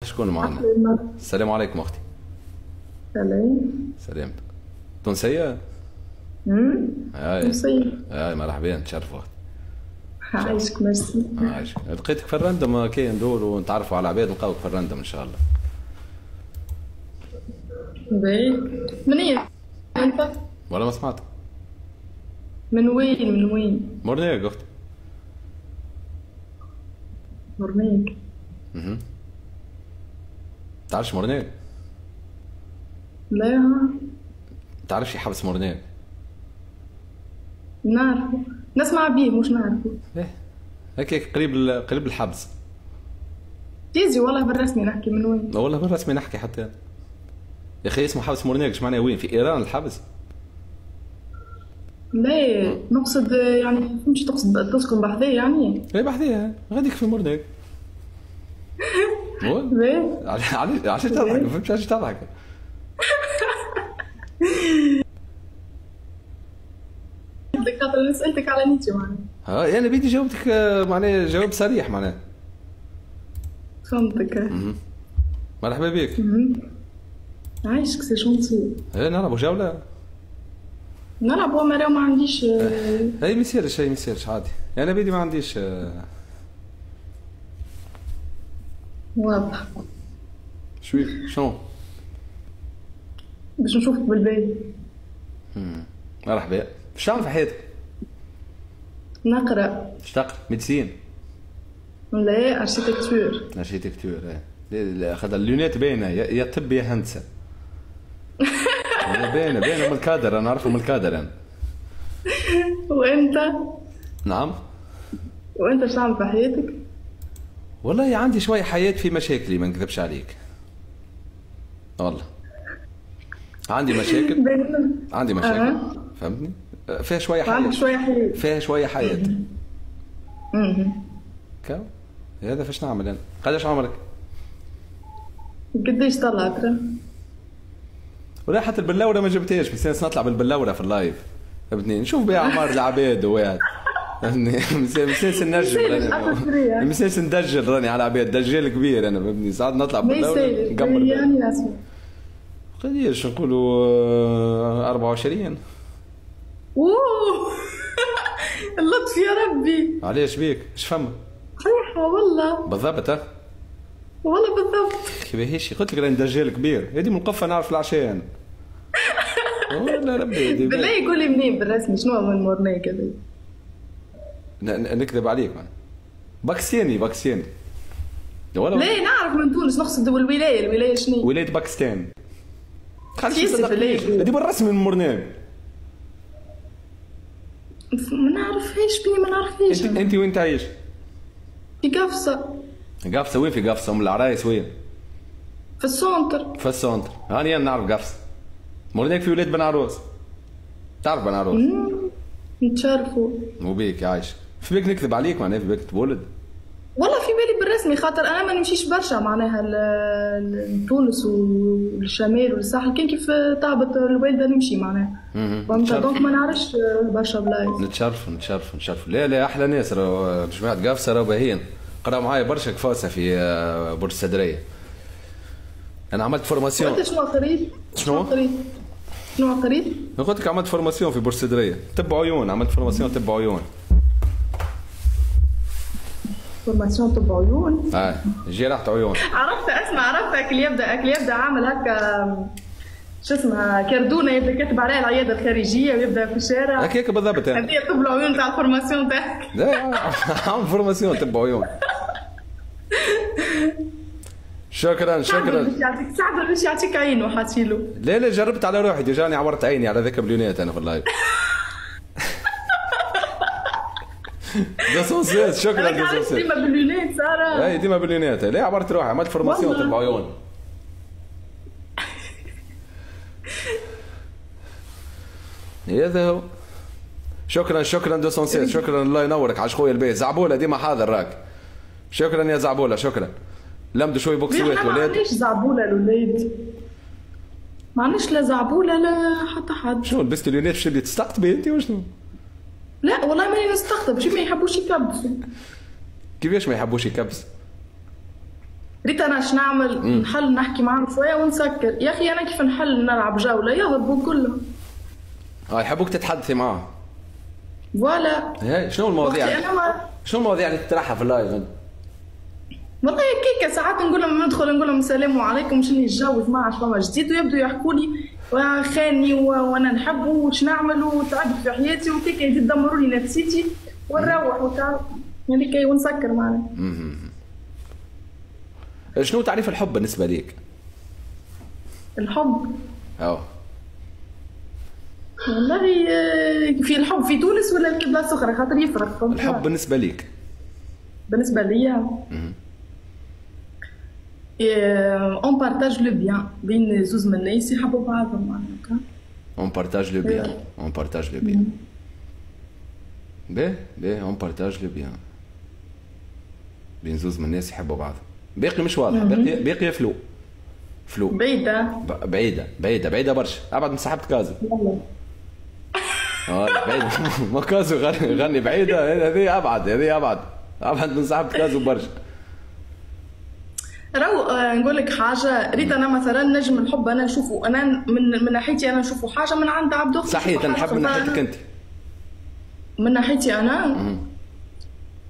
شكون معنا؟ السلام عليكم اختي. سلام. سلام. تونسية؟ تونسية. مرحبا، نتشرفوا اختي. عايشك ميرسي. عايشك. لقيتك في الرندم كي ندوروا ونتعرفوا على عباد نلقاوك في الرندم ان شاء الله. باهي. من اين انت؟ ولا ما سمعت؟ من وين؟ مورنيك اختي. مورنيك. تعرفش مورنيك؟ لا. تعرفش حبس مورنيك؟ نعرفه، نسمع بيه مش نعرفه. ايه هكاك قريب الحبس. تيزي والله بالرسمي نحكي من وين؟ والله بالرسمي نحكي حتى يا اخي. اسمه حبس مورنيك، ايش معناه وين؟ في ايران الحبس؟ لا نقصد يعني فهمتش، تقصد تسكن بحذايا يعني؟ ايه بحذايا غاديك في مورنيك. علاش تضحك؟ ما فهمتش علاش تضحك. خاطر سألتك على نيتي معناها. انا بدي جاوبتك معناها جواب صريح معناها. فهمتك. مرحبا بك. عايشك سي جونتي. نلعبوا جولة؟ نلعبوا ما ما عنديش. اي ما يصيرش عادي. انا بدي ما عنديش. واضح. شنو؟ باش نشوفك بالباهي. مرحبا. اش تعمل في حياتك؟ نقرا. اش تقرا؟ ميديسين؟ لا اركيتكتور. اركيتكتور ايه. خاطر اللونات باينه يا طب يا هندسه. باينه من الكادر، انا نعرفهم من الكادر انا. وانت؟ نعم. وانت اش تعمل في حياتك؟ والله عندي شويه حياه في مشاكلي، ما نكذبش عليك. والله عندي مشاكل. فهمتني؟ فيها شويه حياه. عندك شويه حياه. فيها شويه حياه. كاو هذا فاش نعمل انا؟ قداش عمرك؟ قديش طلعت؟ ولا حتى البلوره ما جبتهاش، بس نطلع بالبلوره في اللايف. فهمتني؟ نشوف بها اعمار العباد وواحد. مسيس ننجم مسيس ندجل راني على عباد، دجال كبير انا. فهمتني؟ ساعات نطلع بالبلوره نقمر يعني ناس قديش نقولوا 24. اوه اللطف يا ربي. علاش بيك؟ اش فما؟ صحيحة والله. بالضبط والله بالضبط. كيفاش قلت لك راني دجال كبير، هذه من القفه نعرف العشاء انا. والله ربي بالله يقول لي منين بالرسمي شنو من مورنيك هذا؟ نكذب عليك انا. باكستاني. لا نعرف من تونس، نقصد الولايه شنو؟ ولايه باكستان. كيف هذه بالرسمي من مورنيك. ما نعرفهاش بني، ما نعرفهاش. انت وين تعيش؟ في قفصة. قفصة وين؟ في قفصة ام العرايس وين؟ في السونتر. في السونتر. هاني انا نعرف قفصة. مورنيك في ولاد بن عروس. تعرف بن عروس؟ نتشرفوا. وبيك عايش. في بالك نكذب عليك معناها؟ في بالك تولد؟ والله في بالي بالرسمي، خاطر انا ما نمشيش برشا معناها لتونس والشمال والساحل، كان كيف تعبت الوالده نمشي معناها. فهمت؟ دونك ما نعرفش برشا بلايص. نتشرف. لا احلى ناس راهو جماعه قافصه راهو باهيين. قراو معايا برشا كفاسه في برج السدريه. انا عملت فورماسيون. انت شنو قريت؟ شنو قريت؟ قلت لك عملت فورماسيون في برج السدريه، طب عيون. عملت فورماسيون طب عيون. فورماسيون طب عيون؟ جراحة عيون. عرفت اللي يبدا عامل هكا شو اسمها كردونه، يبدا كاتب عليها العياده الخارجيه ويبدا في الشارع. هكاك بالضبط. هذه طب العيون تاع الفورماسيون تاعك. لا عامل فورماسيون طب عيون. شكرا. باش يعطيك سعد باش يعطيك عينه حاطيلو. لا جربت على روحي، جاني عورت عيني على ذاك بليونات انا في اللايف. شكرا. ديما باللونات ساره. اي ديما باللونات. لا عبرت روحي، عملت فورماسيون طب عيون. هذا هو. شكرا 216. شكرا الله ينورك. عاش خويا البيه. زعبوله ديما حاضر راك. شكرا يا زعبوله. شكرا. لمدوا شوي بوكسوات ولاد. ما عنديش زعبوله الاولاد، ما عنديش لا زعبوله لا حتى حد. شنو لبست اليونات باش تبدي تستقطبي انت وشنو؟ لا والله ماني نستقطب، شي ما يحبوش يكبسوا. كيفاش ما يحبوش يكبس؟ ريت انا اش نعمل، نحل نحكي معاهم شويه ونسكر. يا اخي انا كيف نحل نلعب جوله يهربوا كلهم. يحبوك تتحدثي معاهم. فوالا. شنو المواضيع؟ شنو المواضيع اللي تطرحها في اللايف؟ والله كيكا ساعات نقول لهم ندخل نقول لهم السلام عليكم شنو نتجوز ما عادش فما جديد، ويبدوا يحكوا لي خاني وانا نحبه وش نعمل وتعبت في حياتي وكيكا يدمروا لي نفسيتي ونروح وتعب يعني كي ونسكر معنا. شنو تعريف الحب بالنسبه ليك؟ الحب والله في الحب في تونس ولا في بلاصه اخرى خاطر يفرق. الحب بالنسبه ليك؟ بالنسبه ليا اون بارتاج لو بيان بين زوز من الناس يحبوا بعضهم معناها. اون بارتاج لو بيان. اون بارتاج لو بيان. باهي اون بارتاج لو بيان بين زوز من الناس يحبوا بعضهم. باقي مش واضح. باقي فلو بعيده برشا. ابعد من صاحبة كازو. بعيده ما كازو غني بعيده. هذه ابعد من صاحبة كازو برشا. نقول لك حاجه، ريت انا مثلا نجم الحب انا نشوفه انا من ناحيتي انا نشوفه حاجه من عند عبد اختي. صحيح نحب من ناحيتك انت. من ناحيتي انا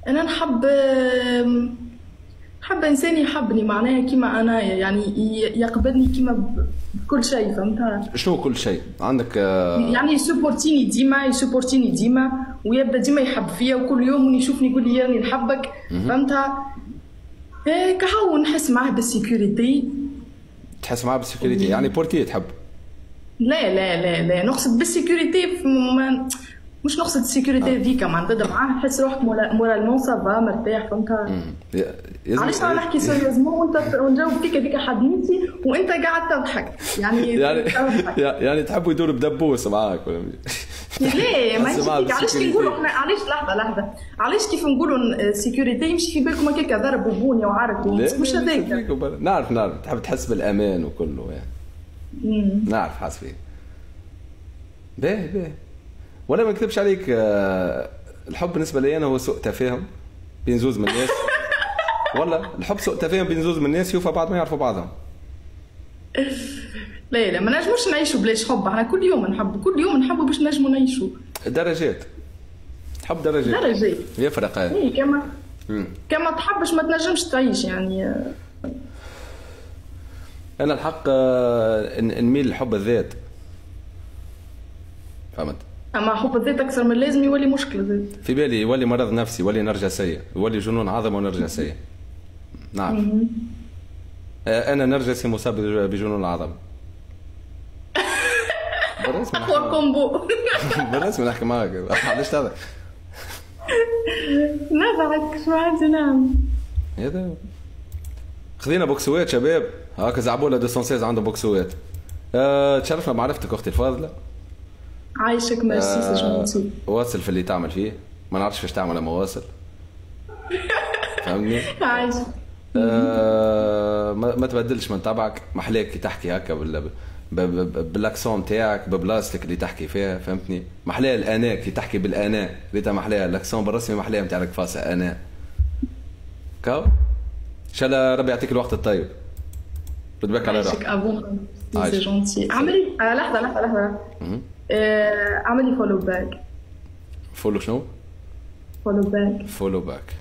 نحب انسان يحبني معناها كيما انا يعني يقبلني كيما بكل شيء. فهمتها؟ شنو كل شيء عندك؟ يعني يسبورتيني ديما ويبدا ديما يحب فيا وكل يوم يشوفني يقول لي راني نحبك. فهمتها؟ كهو نحس معاه بالسيكوريتي. تحس معاه بالسيكوريتي يعني بورتيه تحب؟ لا نقصد بالسيكوريتي مش نقصد السيكوريتي ذيك معناتها معاه نحس روحك مورالمون سافا مرتاح. فهمتها؟ علاش انا نحكي سيريوزمون وانت ونجاوب فيك هذيك حديثي وانت قاعد تضحك يعني تحبوا يدور بدبوس معاك ولا ليه؟ ما علاش كي نقولوا احنا علاش لحظه علاش كيف نقولوا سيكوريتي يمشي في بالكم هكاك ضرب وبوني وعرك مش هذاك. نعرف تحب تحس بالامان وكله يعني. نعرف حاسس فيه. باهي ولا ما نكذبش عليك. الحب بالنسبه لي انا هو سوء تفاهم بين زوز من الناس. والله الحب سوء تفاهم بين زوز من الناس يوفى بعد ما يعرفوا بعضهم. لا ما نجموش نعيشوا بلاش حب. احنا كل يوم نحبوا باش نجموا نعيشوا. درجات. حب درجات يفرق. كما تحبش ما تنجمش تعيش يعني. انا الحق نميل لحب الذات. فهمت؟ اما حب الذات اكثر من اللازم يولي مشكله ذات. في بالي يولي مرض نفسي، يولي نرجسيه، يولي جنون عظمه ونرجسيه. نعم. انا نرجسي مصاب بجنون العظمه. اقوى كومبو. بالرسمي نحكي معاك. علاش تضحك؟ نضحك شو عندي نعم. هذا خذينا بوكسوات شباب. هاكا زعبوله 216 عنده بوكسوات. تشرفنا بمعرفتك اختي الفاضله. عايشك ميرسي سجنتي. واصل في اللي تعمل فيه، ما نعرفش فاش تعمل لما واصل. فهمني؟ عايش. ما تبدلش من طبعك، محلاك كي تحكي هكا بالاكسون تاعك ببلاصتك اللي تحكي فيها. فهمتني؟ محلاها الاناء كي تحكي بالاناء، ريتها محلاها الاكسون بالرسمي محلاها نتاع القفاصه اناء. كاو ان شاء الله ربي يعطيك الوقت الطيب. بدبك على روحك. سي جونتي. عملي لحظه اعملي فولو باك. فولو شنو؟ فولو باك.